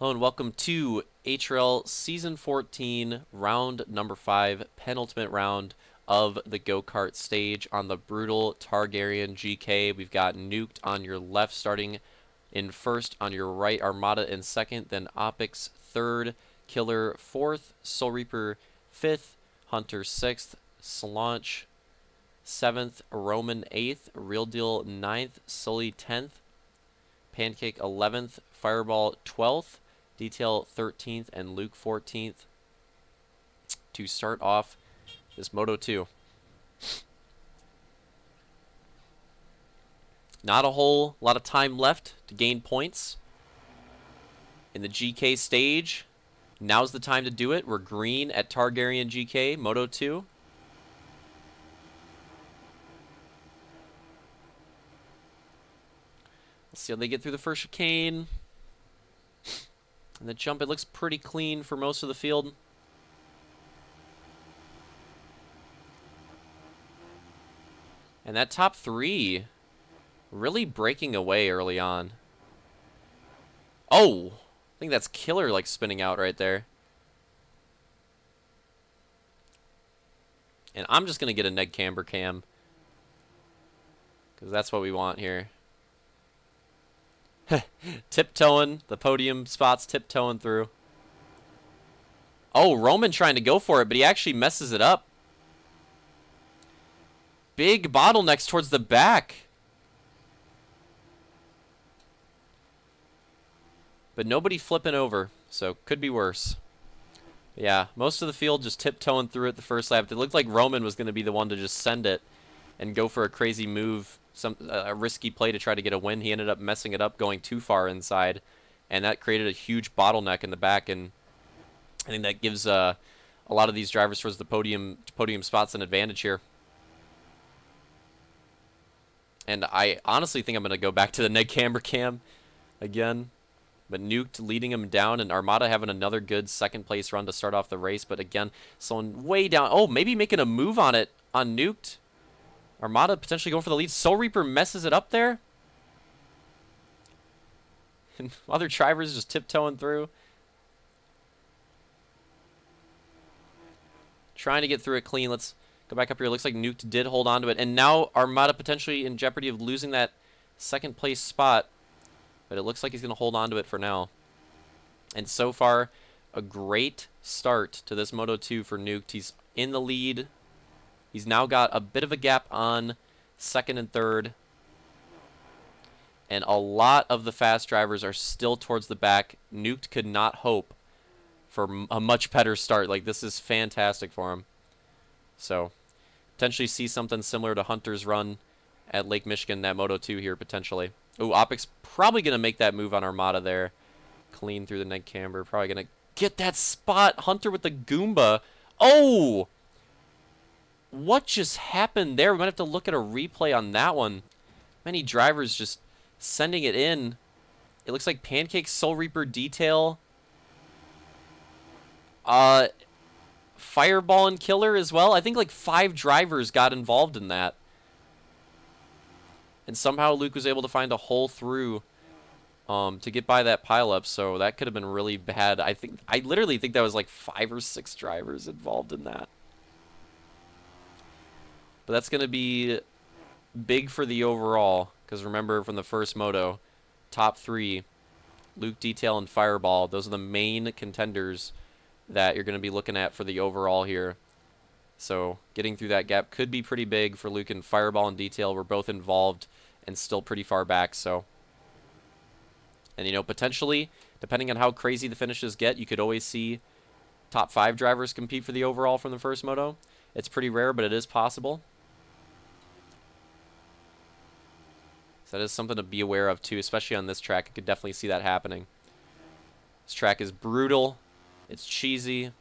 Hello and welcome to HRL Season 14, round number 5, penultimate round of the go-kart stage on the brutal Targaryen GK. We've got Nuked on your left starting in first, on your right Armada in second, then Opix third, Killer fourth, Soul Reaper fifth, Hunter sixth, Slaunch seventh, Roman eighth, Real Deal ninth, Sully 10th, Pancake 11th, Fireball 12th, Detail 13th, and Luke 14th to start off this Moto 2. Not a whole lot of time left to gain points in the GK stage. Now's the time to do it. We're green at Targaryen GK, Moto 2. Let's see how they get through the first chicane. And the jump, it looks pretty clean for most of the field. And that top three really breaking away early on. Oh! I think that's Killer, like, spinning out right there. And I'm just going to get a neg camber cam. Because that's what we want here. Tiptoeing. The podium spots tiptoeing through. Oh, Roman trying to go for it, but he actually messes it up. Big bottlenecks towards the back. But nobody flipping over, so could be worse. Yeah, most of the field just tiptoeing through it the first lap. It looked like Roman was going to be the one to just send it and go for a crazy move, a risky play to try to get a win. He ended up messing it up, going too far inside, and that created a huge bottleneck in the back. And I think that gives a lot of these drivers towards the podium spots an advantage here. And I honestly think I'm going to go back to the neg camber cam again. But Nuked leading him down, and Armada having another good second place run to start off the race. But again, slowing way down. Oh, maybe making a move on it on Nuked. Armada potentially going for the lead. Soul Reaper messes it up there. And other drivers just tiptoeing through. Trying to get through it clean. Let's go back up here. It looks like Nuked did hold on to it. And now Armada potentially in jeopardy of losing that second place spot. But it looks like he's going to hold on to it for now. And so far, a great start to this Moto 2 for Nuked. He's in the lead. He's now got a bit of a gap on second and third. And a lot of the fast drivers are still towards the back. Nuked could not hope for a much better start. Like, this is fantastic for him. So, potentially see something similar to Hunter's run at Lake Michigan, that Moto 2 here, potentially. Ooh, Opix probably going to make that move on Armada there. Clean through the neg camber. Probably going to get that spot. Hunter with the Goomba. Oh! What just happened there? We might have to look at a replay on that one. Many drivers just sending it in. It looks like Pancake, Soul Reaper, Detail. Fireball and Killer as well. I think like 5 drivers got involved in that. And somehow Luke was able to find a hole through to get by that pileup. So that could have been really bad. I literally think that was like 5 or 6 drivers involved in that. But that's going to be big for the overall. Because remember from the first moto, top 3, Luke, Detail, and Fireball. Those are the main contenders that you're going to be looking at for the overall here. So getting through that gap could be pretty big for Luke, and Fireball and Detail were both involved and still pretty far back. So, and you know, potentially, depending on how crazy the finishes get, you could always see top 5 drivers compete for the overall from the first moto. It's pretty rare, but it is possible. So that is something to be aware of too, especially on this track. I could definitely see that happening. This track is brutal. It's cheesy.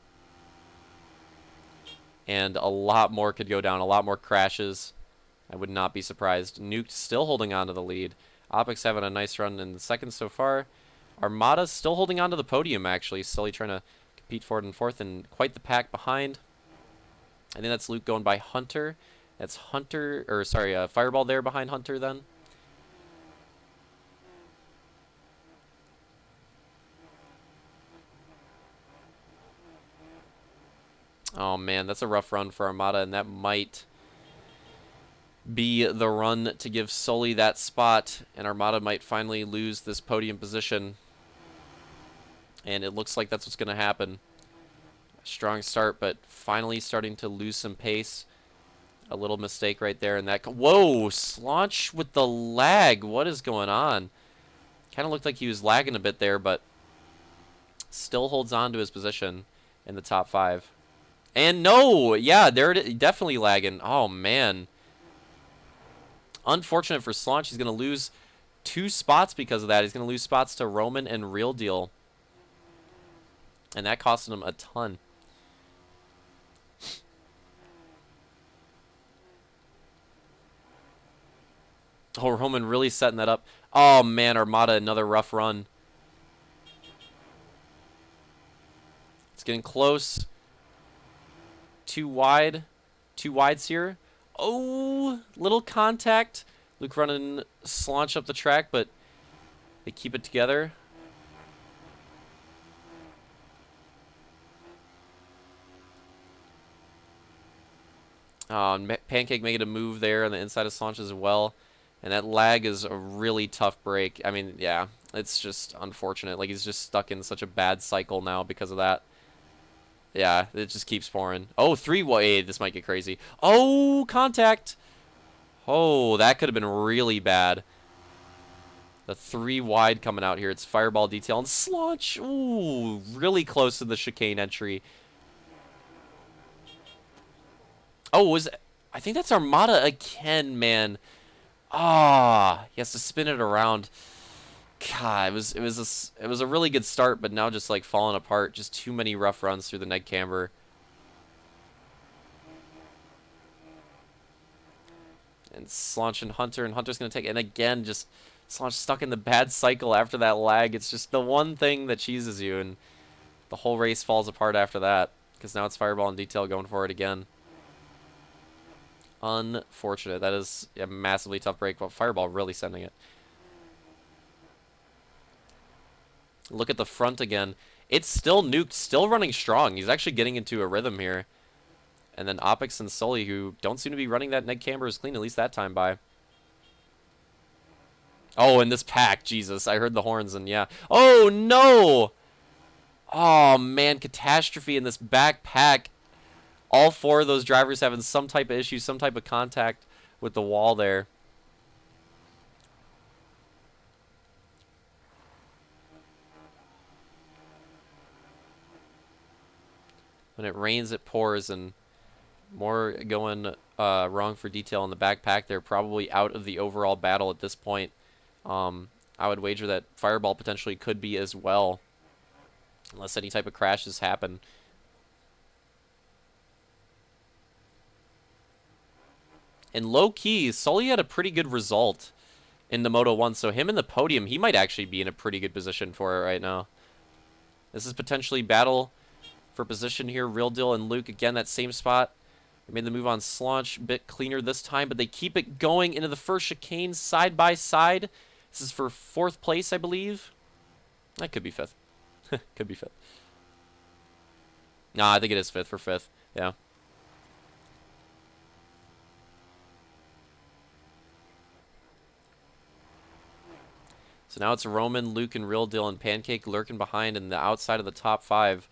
And a lot more could go down, a lot more crashes. I would not be surprised. Nuked still holding on to the lead. Opix having a nice run in the second so far. Armada's still holding on to the podium, actually. Slowly trying to compete forward and fourth, and quite the pack behind. I think that's Luke going by Hunter. That's Hunter, or sorry, Fireball there behind Hunter then. Oh, man, that's a rough run for Armada, and that might be the run to give Sully that spot, and Armada might finally lose this podium position. And it looks like that's what's going to happen. Strong start, but finally starting to lose some pace. A little mistake right there, and that... Whoa! Slaunch with the lag. What is going on? Kind of looked like he was lagging a bit there, but still holds on to his position in the top 5. And no! Yeah, they're definitely lagging. Oh, man. Unfortunate for Slaunch. He's going to lose 2 spots because of that. He's going to lose spots to Roman and Real Deal. And that costed him a ton. Oh, Roman really setting that up. Oh, man, Armada, another rough run. It's getting close. Too wide. 2 wides here. Oh, little contact. Luke running Slaunch up the track, but they keep it together. Pancake making a move there on the inside of Slaunch as well. And that lag is a really tough break. I mean, yeah, it's just unfortunate. Like, he's just stuck in such a bad cycle now because of that. Yeah, it just keeps pouring. Oh, 3-way. This might get crazy. Oh, contact. Oh, that could have been really bad. The 3 wide coming out here. It's Fireball Detail and Slaunch. Ooh, really close to the chicane entry. Oh, I think that's Armada again, man. Ah, he has to spin it around. God, it was a really good start, but now just like falling apart. Just too many rough runs through the neg camber. And Slaunch and Hunter's gonna take it. And again, just Slaunch stuck in the bad cycle after that lag. It's just the one thing that cheeses you, and the whole race falls apart after that. Because now it's Fireball and Detail going for it again. Unfortunate. That is a massively tough break, but Fireball really sending it. Look at the front again. It's still nuked, still running strong. He's actually getting into a rhythm here. And then Opix and Sully, who don't seem to be running that neg camber as clean, at least that time by. Oh, and this pack, Jesus. I heard the horns and yeah. Oh, no! Oh, man, catastrophe in this back pack. All 4 of those drivers having some type of issue, some type of contact with the wall there. When it rains, it pours, and more going wrong for Detail in the backpack. They're probably out of the overall battle at this point. I would wager that Fireball potentially could be as well, unless any type of crashes happen. And low-key, Sully had a pretty good result in the Moto 1, so him in the podium, he might actually be in a pretty good position for it right now. This is potentially battle for position here. Real Deal and Luke, again, that same spot. They made the move on Slaunch, a bit cleaner this time, but they keep it going into the first chicane side by side. This is for 4th place, I believe. That could be 5th. Could be 5th. Nah, I think it is 5th for 5th. Yeah. So now it's Roman, Luke, and Real Deal and Pancake lurking behind in the outside of the top 5.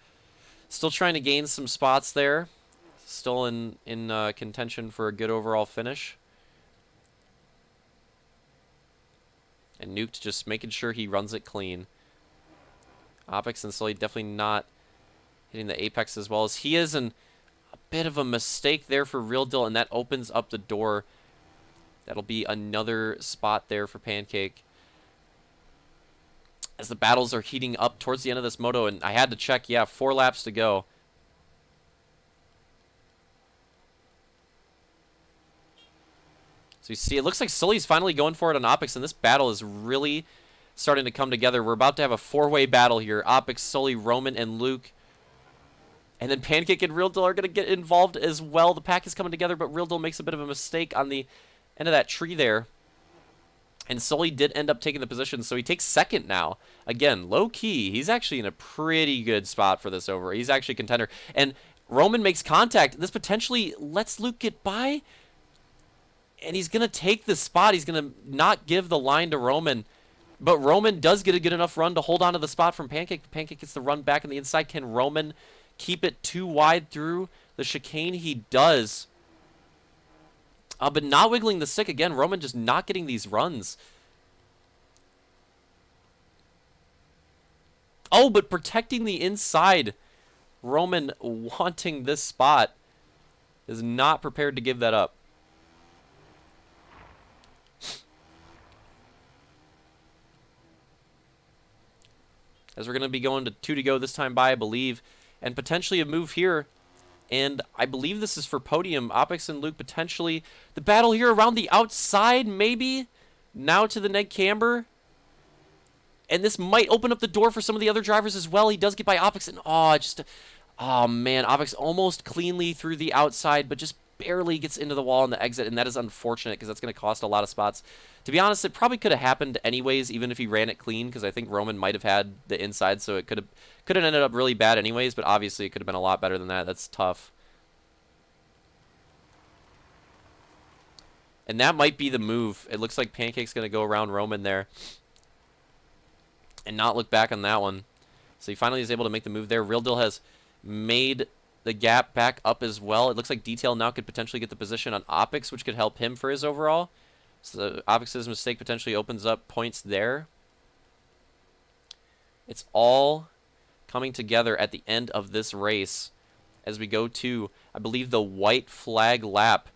Still trying to gain some spots there. Still in contention for a good overall finish. And Nuked just making sure he runs it clean. Opix and Sully definitely not hitting the apex as well as he is, and a bit of a mistake there for Real Deal, and that opens up the door. That'll be another spot there for Pancake. As the battles are heating up towards the end of this moto, and I had to check, yeah, 4 laps to go. So you see, it looks like Sully's finally going for it on Opix, and this battle is really starting to come together. We're about to have a 4-way battle here. Opix, Sully, Roman, and Luke. And then Pancake and Real Deal are going to get involved as well. The pack is coming together, but Real Deal makes a bit of a mistake on the end of that tree there. And Sully did end up taking the position, so he takes 2nd now. Again, low-key, he's actually in a pretty good spot for this over. He's actually a contender. And Roman makes contact. This potentially lets Luke get by, and he's going to take this spot. He's going to not give the line to Roman, but Roman does get a good enough run to hold on to the spot from Pancake. Pancake gets the run back on the inside. Can Roman keep it too wide through the chicane? He does. But not wiggling the stick again. Roman just not getting these runs. Oh, but protecting the inside. Roman wanting this spot is not prepared to give that up. As we're going to be going to 2 to go this time by, I believe, and potentially a move here. And I believe this is for podium. Opix and Luke potentially. The battle here around the outside, maybe. Now to the Ned Camber. And this might open up the door for some of the other drivers as well. He does get by Opix. And oh man, Opix almost cleanly through the outside, but just barely gets into the wall on the exit. And that is unfortunate because that's going to cost a lot of spots. To be honest, it probably could have happened anyways, even if he ran it clean, because I think Roman might have had the inside, so it could have ended up really bad anyways, but obviously it could have been a lot better than that. That's tough. And that might be the move. It looks like Pancake's going to go around Roman there and not look back on that one. So he finally is able to make the move there. Real Deal has made the gap back up as well. It looks like Detail now could potentially get the position on Opix, which could help him for his overall. So Opix's mistake potentially opens up points there. It's all coming together at the end of this race as we go to, I believe, the white flag lap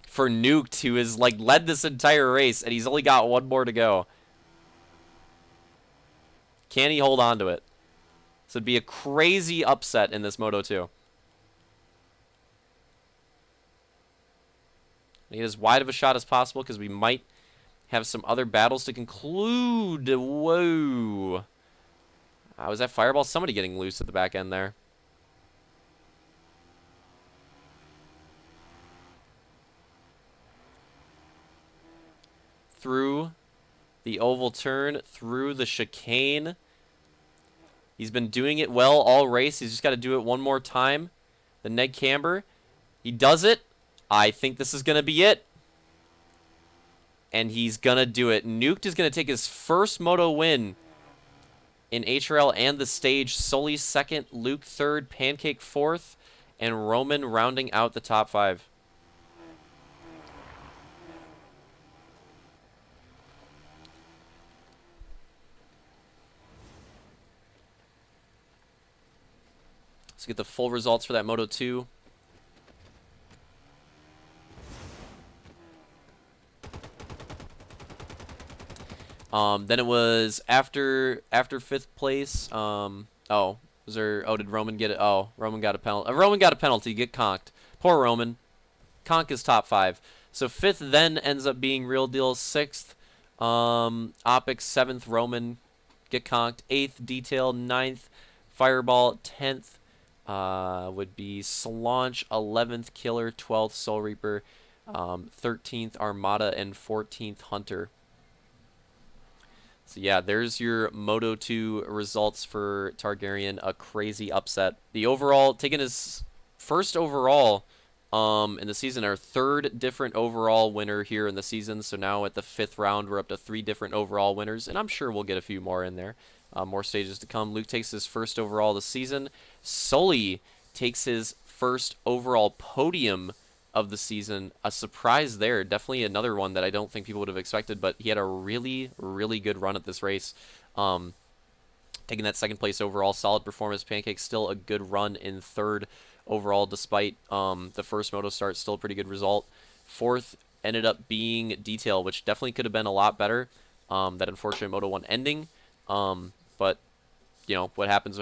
for Nuked, who has like led this entire race, and he's only got one more to go. Can he hold on to it? So it'd be a crazy upset in this Moto 2. Get as wide of a shot as possible because we might have some other battles to conclude. Whoa. Was that Fireball? Somebody getting loose at the back end there. Through the oval turn, through the chicane. He's been doing it well all race. He's just got to do it one more time. The Ned Camber. He does it. I think this is going to be it. And he's going to do it. Nuked is going to take his first Moto win in HRL and the stage. Sully second, Luke third, Pancake fourth, and Roman rounding out the top 5. Let's get the full results for that Moto 2. Then it was after 5th place. Did Roman get it? Oh, Roman got a penalty. Roman got a penalty. Get conked. Poor Roman. Conk is top 5. So 5th then ends up being Real Deal. 6th, Opix. 7th, Roman. Get conked. 8th, Detail. 9th, Fireball. 10th would be Slaunch. 11th, Killer. 12th, Soul Reaper. 13th, Armada. And 14th, Hunter. So yeah, there's your Moto 2 results for Targaryen. A crazy upset. The overall, taking his first overall in the season, our 3rd different overall winner here in the season. So now at the 5th round, we're up to 3 different overall winners, and I'm sure we'll get a few more in there. More stages to come. Luke takes his first overall of the season. Sully takes his first overall podium of the season. A surprise there. Definitely another one that I don't think people would have expected, but he had a really, really good run at this race. Taking that 2nd place overall. Solid performance. Pancake still a good run in 3rd overall despite the first Moto start. Still a pretty good result. 4th ended up being Detail, which definitely could have been a lot better. That unfortunate Moto 1 ending. But, you know, what happens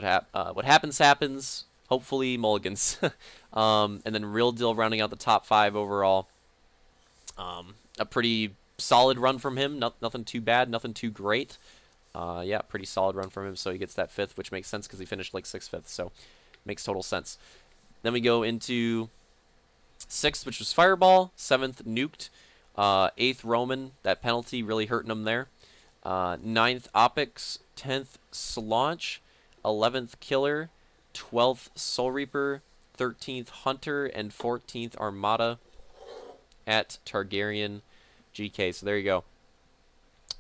happens. Hopefully mulligans. And then Real Deal rounding out the top 5 overall. A pretty solid run from him. Nothing too bad, nothing too great. Yeah, pretty solid run from him. So he gets that 5th, which makes sense because he finished like 6th, 5th. So makes total sense. Then we go into 6th, which was Fireball. 7th, Nuked. 8th, Roman. That penalty really hurting him there. 9th, Opix. 10th, Slaunch. 11th, Killer. 12th, Soul Reaper. 13th Hunter, and 14th Armada at Targaryen GK. So there you go.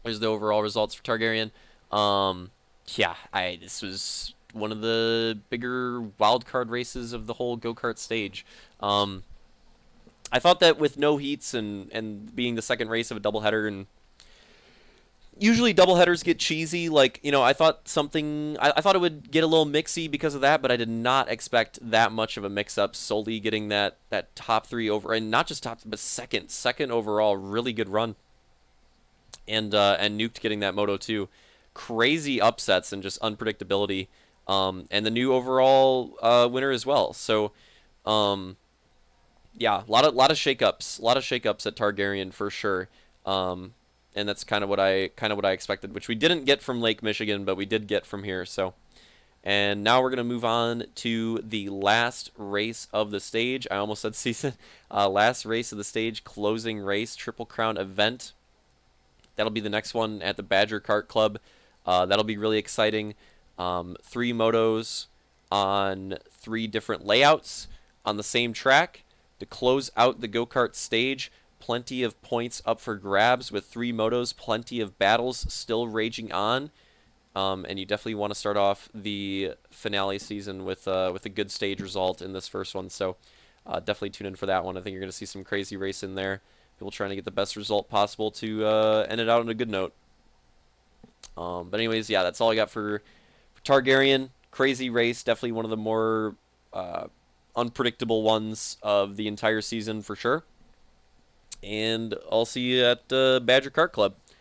There's the overall results for Targaryen. Yeah, this was one of the bigger wild card races of the whole go-kart stage. I thought that with no heats and being the second race of a doubleheader, and usually doubleheaders get cheesy. Like, I thought I thought it would get a little mixy because of that, but I did not expect that much of a mix-up. Solely getting that top three over, and not just top, but second overall, really good run, and Nuked getting that Moto 2. Crazy upsets and just unpredictability, and the new overall winner as well. So, yeah, a lot of shakeups at Targaryen for sure. And that's kind of what I expected, which we didn't get from Lake Michigan, but we did get from here. So, and now we're gonna move on to the last race of the stage. I almost said season. Last race of the stage, closing race, Triple Crown event. That'll be the next one at the Badger Kart Club. That'll be really exciting. 3 motos on 3 different layouts on the same track to close out the go-kart stage. Plenty of points up for grabs with 3 motos. Plenty of battles still raging on. And you definitely want to start off the finale season with a good stage result in this first one. So definitely tune in for that one. I think you're going to see some crazy race in there. People trying to get the best result possible to end it out on a good note. But anyways, yeah, that's all I got for Targaryen. Crazy race. Definitely one of the more unpredictable ones of the entire season for sure. And I'll see you at Badger Kart Club.